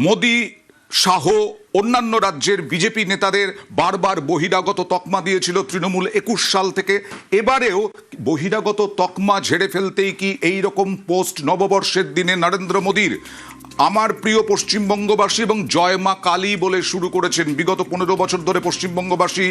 মোদি শাহ অন্যান্য রাজ্যের বিজেপি নেতাদের বারবার বহিরাগত তকমা দিয়েছিল তৃণমূল ২১ সাল থেকে। এবারেও বহিরাগত তকমা ঝেড়ে ফেলতেই কি এই রকম পোস্ট নববর্ষের দিনে নরেন্দ্র মোদীর? আমার প্রিয় পশ্চিমবঙ্গবাসী এবং জয় মা কালী বলে শুরু করেছেন। বিগত ১৫ বছর ধরে পশ্চিমবঙ্গবাসী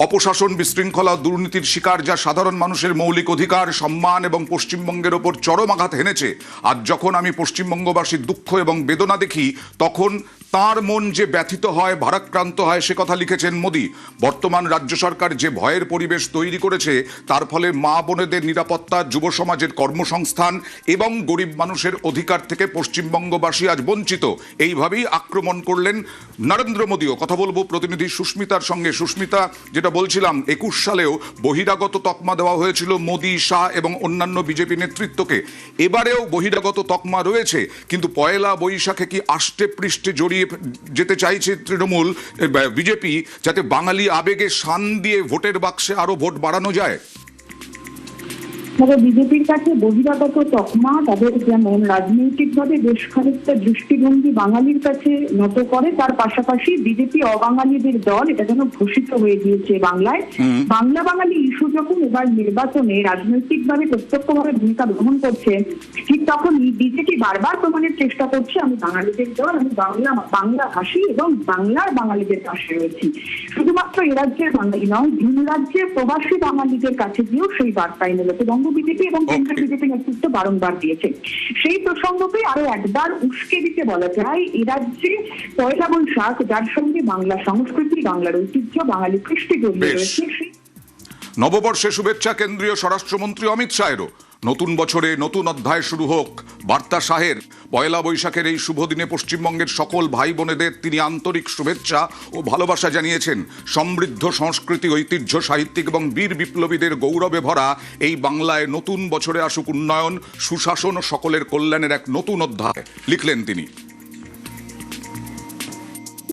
অপশাসন, বিশৃঙ্খলা, দুর্নীতির শিকার, যা সাধারণ মানুষের মৌলিক অধিকার, সম্মান এবং পশ্চিমবঙ্গের ওপর চরম আঘাত হেনেছে। আজ যখন আমি পশ্চিমবঙ্গবাসীর দুঃখ এবং বেদনা দেখি, তখন তার মন যে ব্যথিত হয়, ভারাক্রান্ত হয়, সে কথা লিখেছেন মোদী। বর্তমান রাজ্য সরকার যে ভয়ের পরিবেশ তৈরি করেছে, তার ফলে মা বোনেদের নিরাপত্তা, যুব সমাজের কর্মসংস্থান এবং গরিব মানুষের অধিকার থেকে পশ্চিমবঙ্গবাসী আজ বঞ্চিত। এইভাবেই আক্রমণ করলেন নরেন্দ্র মোদীও। কথা বলবো প্রতিনিধি সুস্মিতার সঙ্গে। সুস্মিতা, যেটা বলছিলাম, ২১ সালেও বহিরাগত তকমা দেওয়া হয়েছিল মোদী, শাহ এবং অন্যান্য বিজেপি নেতৃত্বকে। এবারেও বহিরাগত তকমা রয়েছে, কিন্তু পয়লা বৈশাখে কি আষ্টে পৃষ্ঠে জড়িয়ে যেতে চাইছে তৃণমূল বিজেপি, যাতে বাঙালি আবেগে শান দিয়ে ভোটের বাক্সে আরো ভোট বাড়ানো যায়? বিজেপির কাছে বহিরাগত তকমা তাদের যেমন রাজনৈতিকভাবে বেশ খানিকটা দৃষ্টিভঙ্গি বাঙালির কাছে নত করে, তার পাশাপাশি বিজেপি অবাঙালিদের দল, এটা যেন ঘোষিত হয়ে গিয়েছে বাংলায়। বাংলা বাঙালি ইস্যু যখন এবার নির্বাচনে রাজনৈতিকভাবে প্রত্যক্ষভাবে ভূমিকা গ্রহণ করছে, ঠিক তখনই বিজেপি বারবার প্রমাণের চেষ্টা করছে, আমি বাঙালিদের দল, আমি বাংলা ভাষী এবং বাংলার বাঙালিদের পাশে রয়েছি। শুধুমাত্র এ রাজ্যের বাঙালি নয়, ভিন রাজ্যের প্রবাসী বাঙালিদের কাছে গিয়েও সেই বার্তাই মূলত বিজেপি এবং কেন্দ্রীয় বিজেপি নেতৃত্ব বারংবার দিয়েছে। সেই প্রসঙ্গকে আরো একবার উস্কে দিতে বলা যায়, এ রাজ্যে পয়লা বৈশাখ, যার সঙ্গে বাংলা সংস্কৃতি, বাংলার ঐতিহ্য, বাঙালি কৃষ্টি জড়িয়ে রয়েছে। নববর্ষে শুভেচ্ছা কেন্দ্রীয় স্বরাষ্ট্রমন্ত্রী অমিত শাহেরও। নতুন বছরে নতুন অধ্যায় শুরু হোক, বার্তা শাহের। পয়লা বৈশাখের এই শুভ দিনে পশ্চিমবঙ্গের সকল ভাই বোনেদের তিনি আন্তরিক শুভেচ্ছা ও ভালোবাসা জানিয়েছেন। সমৃদ্ধ সংস্কৃতি, ঐতিহ্য, সাহিত্যিক এবং বীর বিপ্লবীদের গৌরবে ভরা এই বাংলায় নতুন বছরে আসুক উন্নয়ন, সুশাসন ও সকলের কল্যাণের এক নতুন অধ্যায়, লিখলেন তিনি।